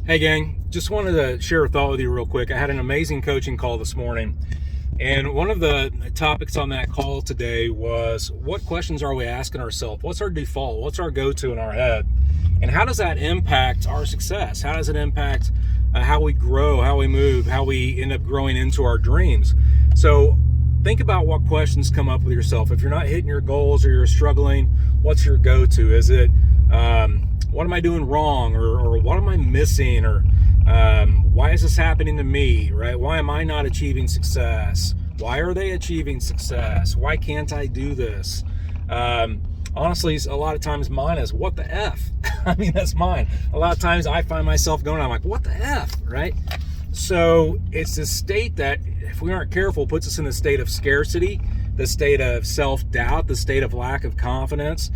Hey gang, just wanted to share a thought with you real quick. I had an amazing coaching call this morning, and one of the topics on that call today was what questions are we asking ourselves? What's our default? What's our go-to in our head? And how does that impact our success? How does it impact how we grow, how we move, how we end up growing into our dreams? So think about what questions come up with yourself. If you're not hitting your goals or you're struggling, what's your go-to? Is it what am I doing wrong, or what am I missing, or why is this happening to me, right? Why am I not achieving success? Why are they achieving success? Why can't I do this? Honestly, a lot of times mine is, what the F? I mean, that's mine. A lot of times I find myself going, I'm like, what the F, right? So it's this state that, if we aren't careful, puts us in a state of scarcity, the state of self-doubt, the state of lack of confidence.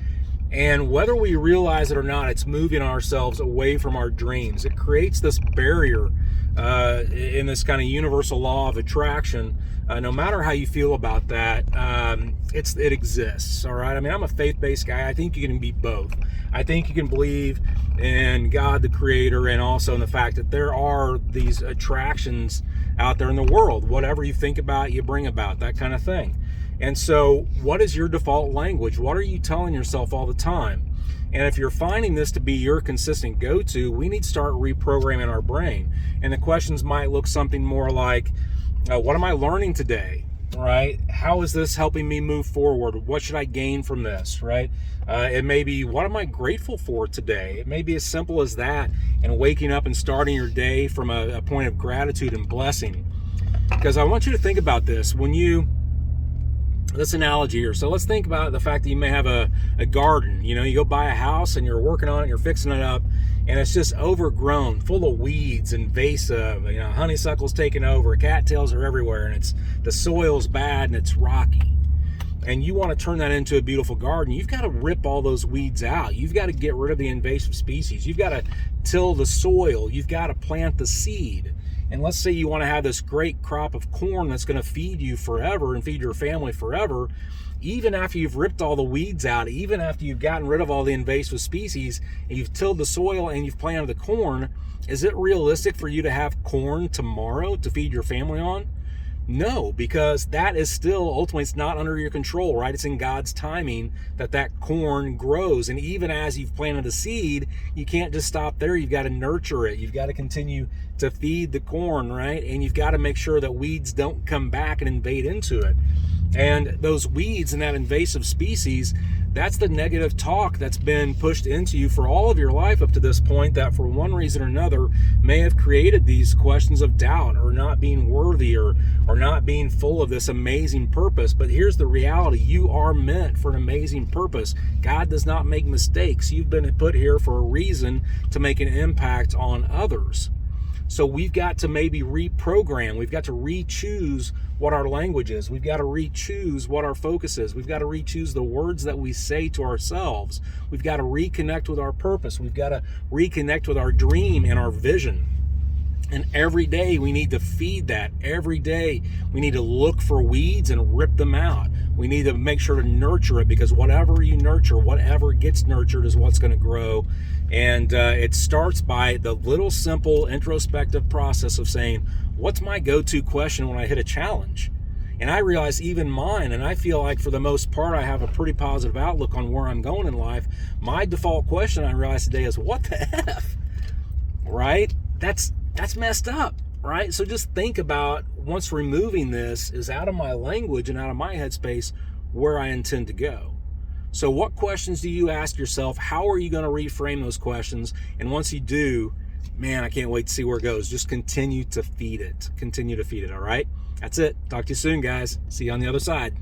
And whether we realize it or not, it's moving ourselves away from our dreams. It creates this barrier in this kind of universal law of attraction. No matter how you feel about that, it exists, all right? I mean, I'm a faith-based guy. I think you can be both. I think you can believe in God, the creator, and also in the fact that there are these attractions out there in the world. Whatever you think about, you bring about, that kind of thing. And so what is your default language? What are you telling yourself all the time? And if you're finding this to be your consistent go-to, we need to start reprogramming our brain. And the questions might look something more like, what am I learning today, right? How is this helping me move forward? What should I gain from this, right? It may be, what am I grateful for today? It may be as simple as that, and waking up and starting your day from a point of gratitude and blessing. Because I want you to think about this. This analogy here. So let's think about the fact that you may have a garden. You know, you go buy a house and you're working on it, you're fixing it up, and it's just overgrown, full of weeds, invasive, honeysuckle's taking over, cattails are everywhere, and the soil's bad and it's rocky. And you want to turn that into a beautiful garden. You've got to rip all those weeds out. You've got to get rid of the invasive species. You've got to till the soil. You've got to plant the seed. And let's say you want to have this great crop of corn that's going to feed you forever and feed your family forever. Even after you've ripped all the weeds out, even after you've gotten rid of all the invasive species, and you've tilled the soil and you've planted the corn, is it realistic for you to have corn tomorrow to feed your family on? No, because that is still, ultimately, it's not under your control, right? It's in God's timing that corn grows. And even as you've planted the seed, you can't just stop there. You've got to nurture it. You've got to continue to feed the corn, right? And you've got to make sure that weeds don't come back and invade into it. And those weeds and that invasive species, that's the negative talk that's been pushed into you for all of your life up to this point, that for one reason or another may have created these questions of doubt, or not being worthy, or not being full of this amazing purpose. But here's the reality. You are meant for an amazing purpose. God does not make mistakes. You've been put here for a reason, to make an impact on others. So we've got to maybe reprogram. We've got to re-choose what our language is. We've got to re-choose what our focus is. We've got to re-choose the words that we say to ourselves. We've got to reconnect with our purpose. We've got to reconnect with our dream and our vision. And every day we need to feed that. Every day we need to look for weeds and rip them out. We need to make sure to nurture it, because whatever you nurture, whatever gets nurtured is what's going to grow. And it starts by the little simple introspective process of saying, what's my go-to question when I hit a challenge? And I realize even mine, and I feel like for the most part I have a pretty positive outlook on where I'm going in life. My default question, I realize today, is what the F? Right? That's messed up, right? So just think about, once removing this is out of my language and out of my headspace, where I intend to go. So what questions do you ask yourself? How are you going to reframe those questions? And once you do, man, I can't wait to see where it goes. Just continue to feed it. Continue to feed it, all right? That's it. Talk to you soon, guys. See you on the other side.